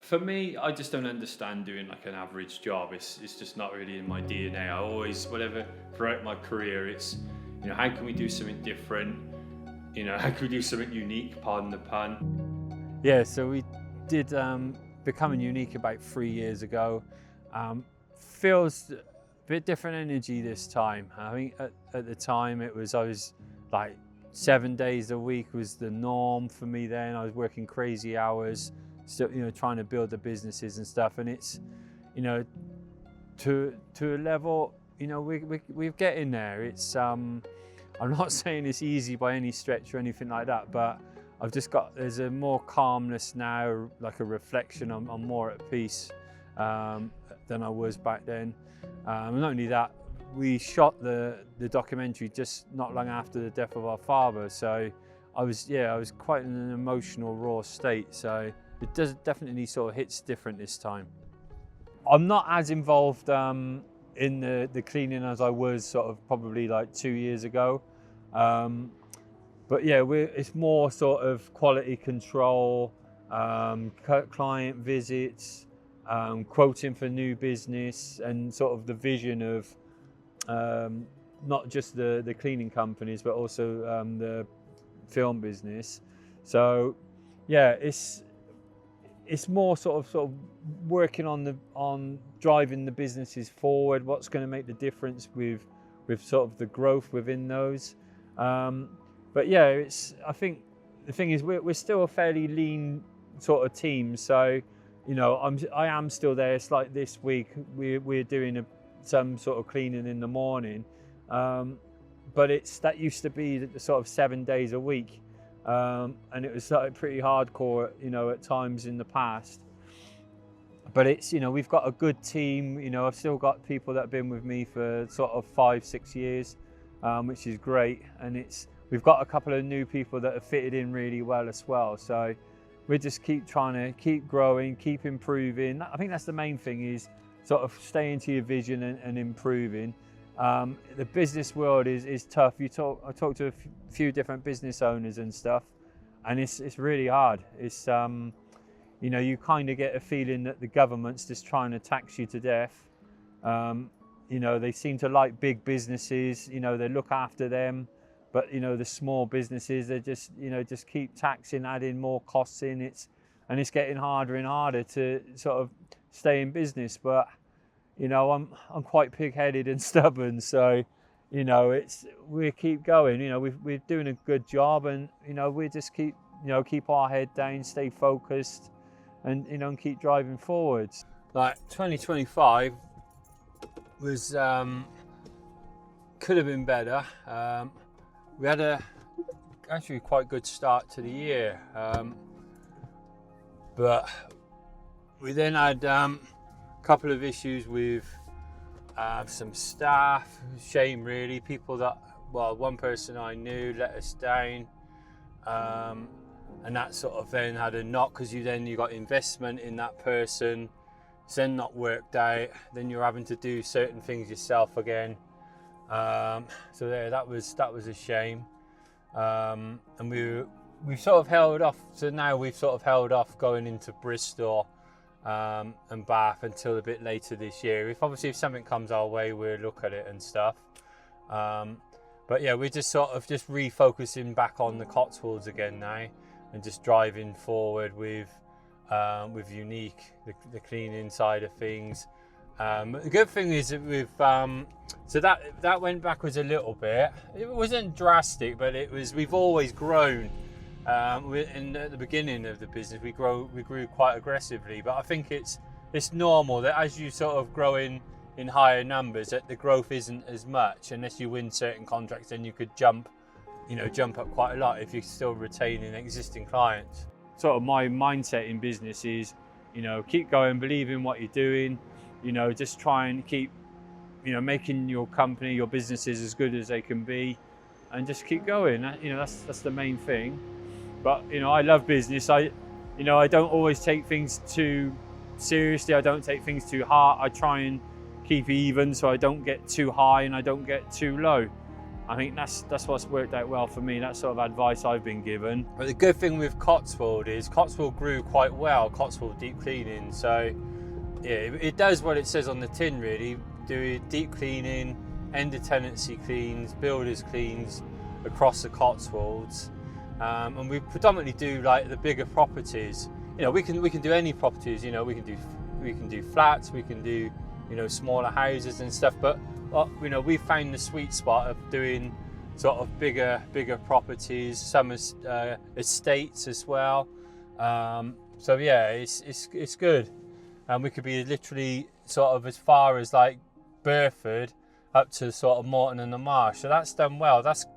For me, I just don't understand doing like an average job. It's just not really in my DNA. I always, whatever, throughout my career, it's, how can we do something different? How can we do something unique, pardon the pun? Yeah, so we did Becoming Unique about 3 years ago. Feels a bit different energy this time. I think at the time I was like 7 days a week was the norm for me then. I was working crazy hours, still, trying to build the businesses and stuff. And it's, to a level, we're getting there. It's, I'm not saying it's easy by any stretch or anything like that, but I've just there's a more calmness now, like a reflection. I'm more at peace than I was back then. And not only that, we shot the documentary just not long after the death of our father. So I was quite in an emotional, raw state. So it definitely sort of hits different this time. I'm not as involved in the cleaning as I was sort of probably like 2 years ago. But yeah, it's more sort of quality control, client visits, quoting for new business, and sort of the vision of not just the cleaning companies, but also the film business. So yeah, it's more sort of working on driving the businesses forward. What's going to make the difference with sort of the growth within those. But yeah, I think the thing is we're still a fairly lean sort of team. So, I am still there. It's like this week we're doing some sort of cleaning in the morning, but that used to be the sort of 7 days a week, and it was like pretty hardcore, at times in the past. But it's, we've got a good team. I've still got people that have been with me for sort of 5-6 years, which is great, and we've got a couple of new people that have fitted in really well as well. So we just keep trying to keep growing, keep improving. I think that's the main thing, is sort of staying to your vision and improving. The business world is tough. I talk to a few different business owners and stuff, and it's really hard. It's you kind of get a feeling that the government's just trying to tax you to death. They seem to like big businesses. They look after them. But the small businesses, they just keep taxing, adding more costs in. It's getting harder and harder to sort of stay in business. But I'm quite pig-headed and stubborn, so we keep going. We're doing a good job, and we just keep our head down, stay focused, and keep driving forwards. Like 2025 was could have been better. We had actually quite good start to the year, but we then had a couple of issues with some staff. Shame really. One person I knew let us down, and that sort of then had a knock, because you got investment in that person. It's then not worked out. Then you're having to do certain things yourself again. So that was a shame, and we've sort of held off. So now we've sort of held off going into Bristol and Bath until a bit later this year. If something comes our way, we'll look at it and stuff. But yeah, we're just sort of refocusing back on the Cotswolds again now, and just driving forward with Unique, the cleaning side of things. The good thing is that so that went backwards a little bit. It wasn't drastic, but we've always grown. At the beginning of the business, we grew quite aggressively, but I think it's normal that as you sort of grow in higher numbers, that the growth isn't as much unless you win certain contracts. Then you could jump up quite a lot if you're still retaining existing clients. Sort of my mindset in business is, keep going, believe in what you're doing. Just try and keep, making your company, your businesses as good as they can be, and just keep going. That's the main thing. But I love business. I don't always take things too seriously. I don't take things too hard. I try and keep even, so I don't get too high and I don't get too low. I think that's what's worked out well for me. That's sort of advice I've been given. But the good thing with Cotswold is Cotswold grew quite well, Cotswold deep cleaning. So yeah, it does what it says on the tin really. Do deep cleaning, end of tenancy cleans, builders cleans across the Cotswolds. And we predominantly do like the bigger properties. You know, we can do any properties, you know, we can do flats, we can do, you know, smaller houses and stuff, but you know, we found the sweet spot of doing sort of bigger properties, some estates as well. So yeah, it's good, and we could be literally sort of as far as like Burford up to sort of Morton and the Marsh. So that's done well. That's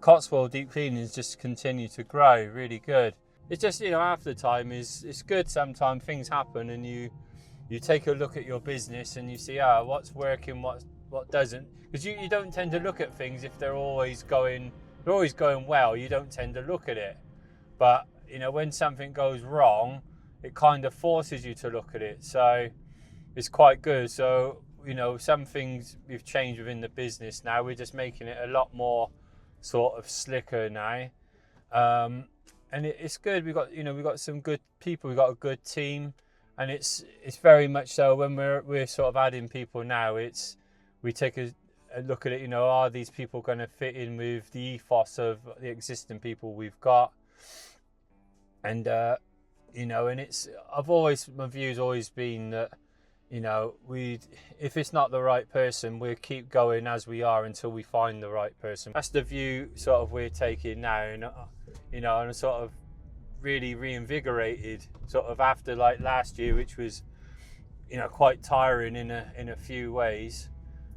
Cotswold deep cleaning's just continue to grow really good. It's just, you know, half the time it's good. Sometimes things happen and you take a look at your business and you see what's working, what doesn't, because you don't tend to look at things if they're always going well. You don't tend to look at it, but you know, when something goes wrong, it kind of forces you to look at it. So it's quite good. So you know, some things we've changed within the business now. We're just making it a lot more sort of slicker now, and it's good. We've got some good people. We've got a good team. And it's very much so when we're sort of adding people now, we take a look at it, you know, are these people going to fit in with the ethos of the existing people we've got? And you know, and my view's always been that, you know, if it's not the right person, we'll keep going as we are until we find the right person. That's the view sort of we're taking now, and you know, and sort of really reinvigorated sort of after like last year, which was, you know, quite tiring in a few ways.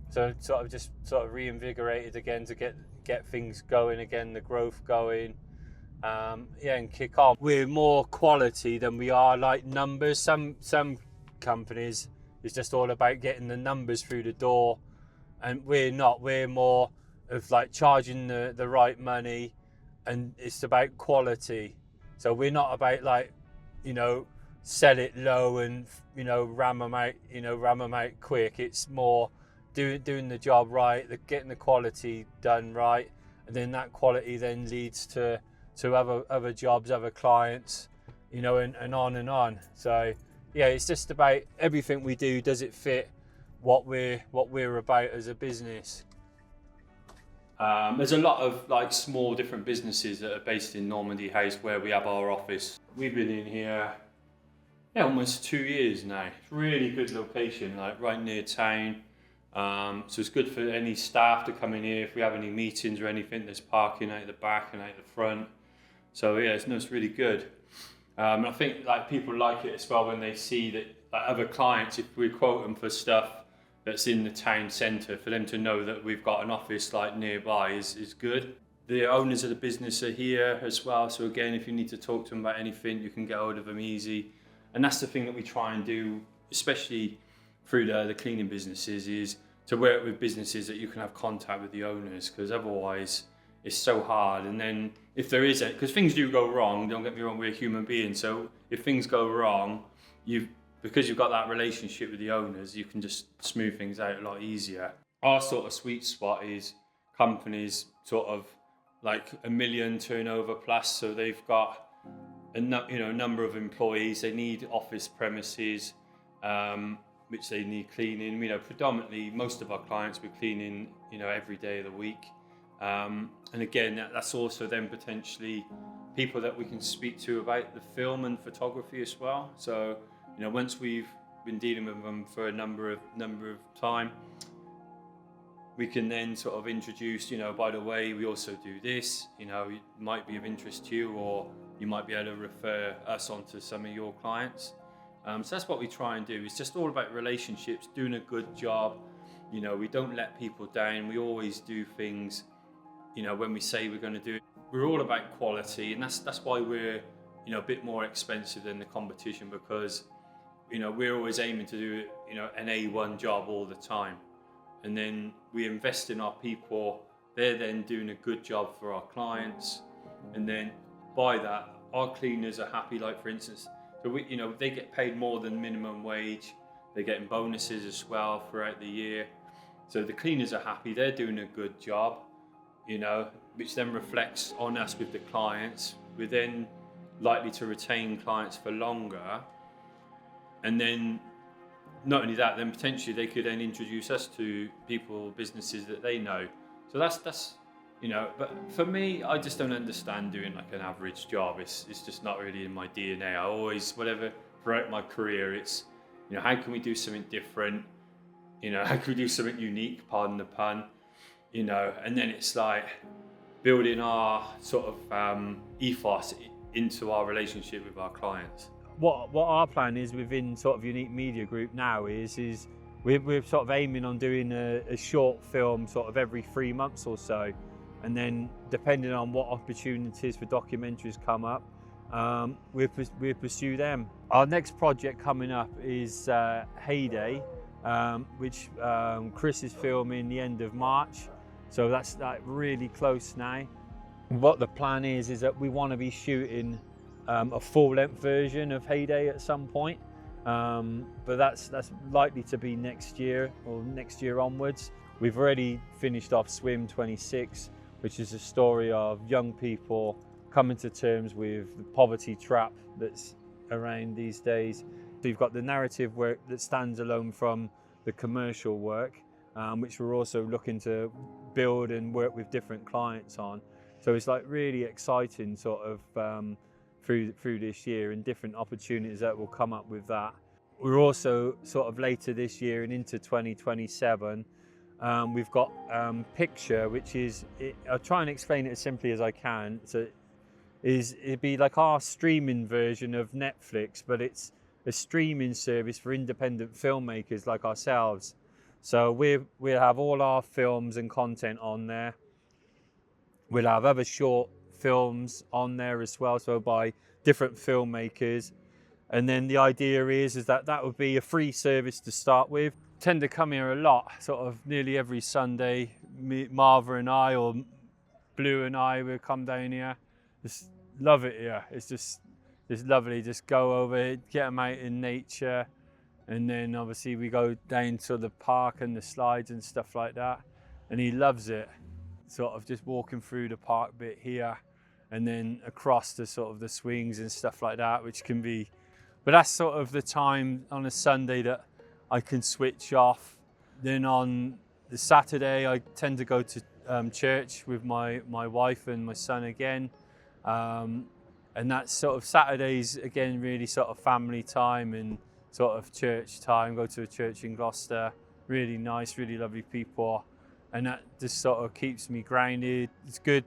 So sort of reinvigorated again to get things going again, the growth going, and kick on. We're more quality than we are like numbers. Some companies it's just all about getting the numbers through the door, and we're not. We're more of like charging the right money, and it's about quality. So we're not about like, you know, sell it low and, you know, ram them out quick. It's more doing the job right, getting the quality done right, and then that quality then leads to other jobs, other clients, you know, and on and on. So yeah, it's just about everything we do. Does it fit what we're about as a business? There's a lot of like small different businesses that are based in Normandy House where we have our office. We've been in here almost 2 years now. It's a really good location, like right near town. So it's good for any staff to come in here if we have any meetings or anything. There's parking out the back and out the front. So yeah, it's really good. And I think like people like it as well when they see that like other clients, if we quote them for stuff that's in the town centre, for them to know that we've got an office like nearby is good. The owners of the business are here as well, so again, if you need to talk to them about anything, you can get hold of them easy. And that's the thing that we try and do, especially through the cleaning businesses, is to work with businesses that you can have contact with the owners, because otherwise it's so hard. And then if there is because things do go wrong, don't get me wrong, we're human beings, so if things go wrong, because you've got that relationship with the owners, you can just smooth things out a lot easier. Our sort of sweet spot is companies sort of like $1 million turnover plus, so they've got a number of employees. They need office premises, which they need cleaning. You know, predominantly most of our clients we're cleaning, you know, every day of the week. And again, that's also then potentially people that we can speak to about the film and photography as well. So, you know, once we've been dealing with them for a number of time, we can then sort of introduce, you know, by the way, we also do this, you know, it might be of interest to you, or you might be able to refer us onto some of your clients. So that's what we try and do. It's just all about relationships, doing a good job. You know, we don't let people down. We always do things, you know, when we say we're going to do it. We're all about quality, and that's why we're, you know, a bit more expensive than the competition, because, you know, we're always aiming to do, you know, an A1 job all the time. And then we invest in our people. They're then doing a good job for our clients. And then by that, our cleaners are happy. Like, for instance, so we, you know, they get paid more than minimum wage. They're getting bonuses as well throughout the year. So the cleaners are happy. They're doing a good job. you know, which then reflects on us with the clients. We're then likely to retain clients for longer. And then not only that, then potentially they could then introduce us to people, businesses that they know. So that's you know, but for me, I just don't understand doing like an average job. It's just not really in my DNA. I always, whatever, throughout my career, it's, you know, how can we do something different? You know, how can we do something unique, pardon the pun, you know, and then it's like building our sort of ethos into our relationship with our clients. What our plan is within sort of Unique Media Group now is we're sort of aiming on doing a short film sort of every 3 months or so, and then depending on what opportunities for documentaries come up, we'll pursue them. Our next project coming up is Heyday, which Chris is filming the end of March, so that's like really close now. What the plan is that we want to be shooting a full-length version of Heyday at some point, but that's likely to be next year or next year onwards. We've already finished off Swim 26, which is a story of young people coming to terms with the poverty trap that's around these days. So you've got the narrative work that stands alone from the commercial work, which we're also looking to build and work with different clients on. So it's like really exciting sort of through this year, and different opportunities that will come up with that. We're also sort of later this year and into 2027, we've got Picture, which is, I'll try and explain it as simply as I can. So it'd be like our streaming version of Netflix, but it's a streaming service for independent filmmakers like ourselves. So we'll have all our films and content on there. We'll have other short films on there as well, so by different filmmakers. And then the idea is that would be a free service to start with. Tend to come here a lot, sort of nearly every Sunday. Marva and I, or Blue and I, will come down here. Just love it here. It's just lovely. Just go over, get them out in nature, and then obviously we go down to the park and the slides and stuff like that. And he loves it. Sort of just walking through the park bit here, and then across the sort of the swings and stuff like that, which can be, but that's sort of the time on a Sunday that I can switch off. Then on the Saturday, I tend to go to church with my wife and my son again. And that's sort of Saturdays, again, really sort of family time and sort of church time. Go to a church in Gloucester, really nice, really lovely people. And that just sort of keeps me grounded. It's good,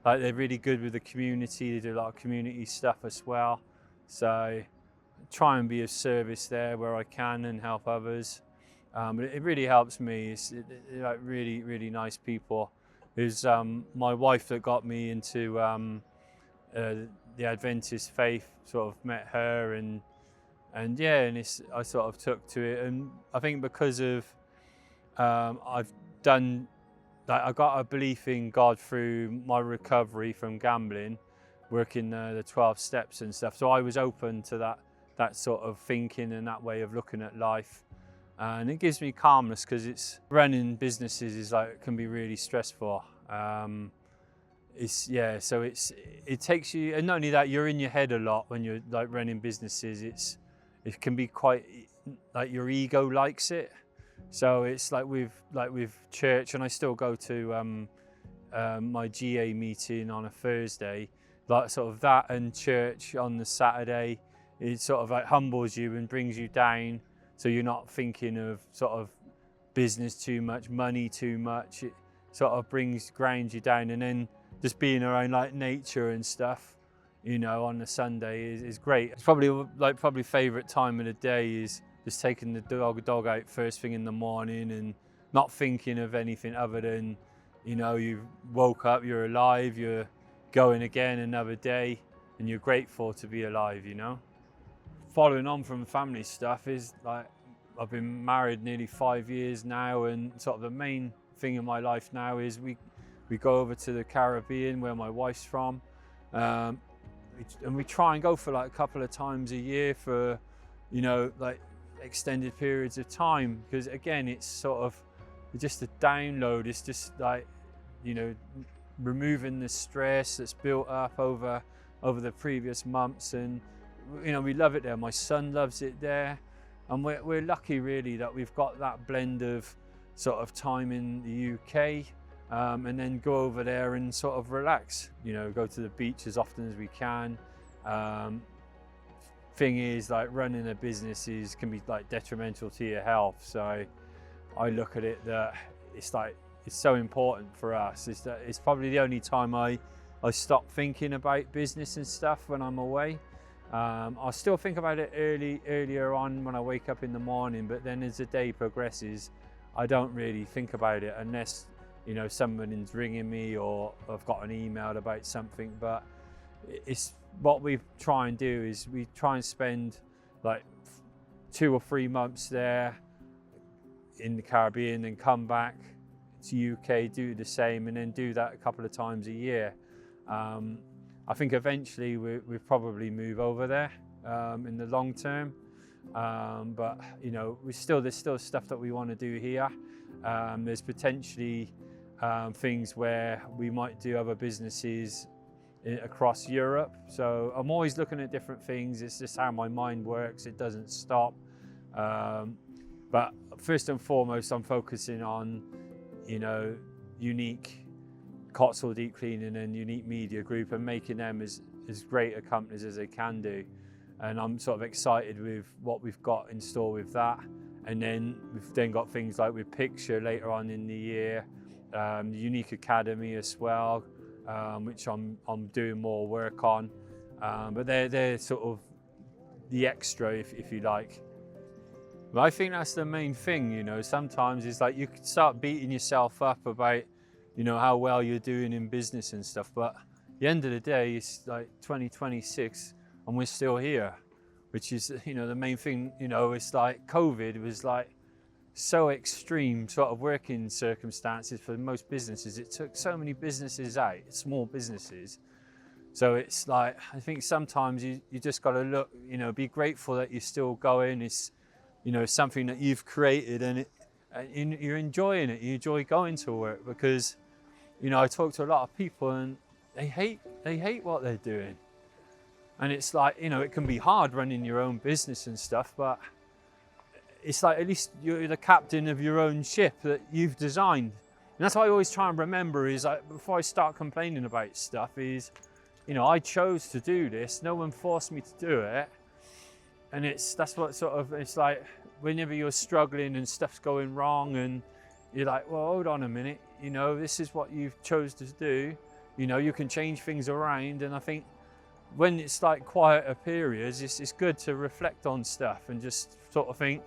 like they're really good with the community. They do a lot of community stuff as well. So try and be of service there where I can and help others. But it really helps me. It's like really, really nice people. It was my wife that got me into the Adventist faith. Sort of met her, and yeah, and I sort of took to it. And I think because of I've done, like, I got a belief in God through my recovery from gambling, working the 12 steps and stuff. So I was open to that sort of thinking and that way of looking at life. And it gives me calmness, because it's running businesses is like, can be really stressful. So it takes you, and not only that, you're in your head a lot when you're like running businesses. It can be quite, like, your ego likes it. So it's like with church, and I still go to my GA meeting on a Thursday, like sort of that, and church on the Saturday. It sort of like humbles you and brings you down, so you're not thinking of sort of business too much, money too much. It sort of grounds you down, and then just being around like nature and stuff, you know, on the Sunday is great. It's probably favourite time of the day is just taking the dog out first thing in the morning and not thinking of anything other than, you know, you've woke up, you're alive, you're going again another day, and you're grateful to be alive, you know. Following on from family stuff is like, I've been married nearly 5 years now, and sort of the main thing in my life now is we go over to the Caribbean where my wife's from, and we try and go for like a couple of times a year for, you know, like extended periods of time, because again, it's sort of just a download. It's just like, you know, removing the stress that's built up over the previous months. And you know, we love it there. My son loves it there, and we're lucky really that we've got that blend of sort of time in the UK, and then go over there and sort of relax, you know, go to the beach as often as we can. Thing is, like, running a business can be like detrimental to your health, so I look at it that it's so important for us. It's probably the only time I stop thinking about business and stuff when I'm away. I still think about it earlier on when I wake up in the morning, but then as the day progresses, I don't really think about it unless, you know, someone's ringing me or I've got an email about something. But it's what we try and do is we try and spend like 2 or 3 months there in the Caribbean and come back to UK, do the same, and then do that a couple of times a year. I think eventually we'll probably move over there in the long term, but you know, there's still stuff that we want to do here. There's potentially things where we might do other businesses across Europe. So I'm always looking at different things. It's just how my mind works. It doesn't stop. But first and foremost, I'm focusing on, you know, Unique, Cotswold Deep Cleaning and Unique Media Group, and making them as great a companies as they can do. And I'm sort of excited with what we've got in store with that. And then we've then got things like with Picture later on in the year, the Unique Academy as well, which I'm doing more work on. But they're sort of the extra, if you like. But I think that's the main thing, you know. Sometimes it's like you could start beating yourself up about, you know, how well you're doing in business and stuff. But at the end of the day, it's like 2026 and we're still here, which is, you know, the main thing. You know, it's like COVID was like so extreme sort of working circumstances for most businesses. It took so many businesses out, small businesses. So it's like, I think sometimes you just got to look, you know, be grateful that you're still going. It's, you know, something that you've created, and you're enjoying it. You enjoy going to work because, you know, I talk to a lot of people and they hate what they're doing. And it's like, you know, it can be hard running your own business and stuff, but it's like, at least you're the captain of your own ship that you've designed. And that's what I always try and remember is, like, before I start complaining about stuff is, you know, I chose to do this. No one forced me to do it. And that's what sort of, it's like, whenever you're struggling and stuff's going wrong and you're like, well, hold on a minute, you know, this is what you've chose to do. You know, you can change things around. And I think when it's like quieter periods, it's good to reflect on stuff and just sort of think,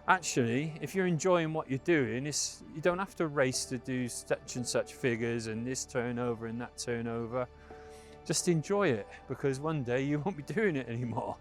actually, if you're enjoying what you're doing, you don't have to race to do such and such figures and this turnover and that turnover. Just enjoy it, because one day you won't be doing it anymore.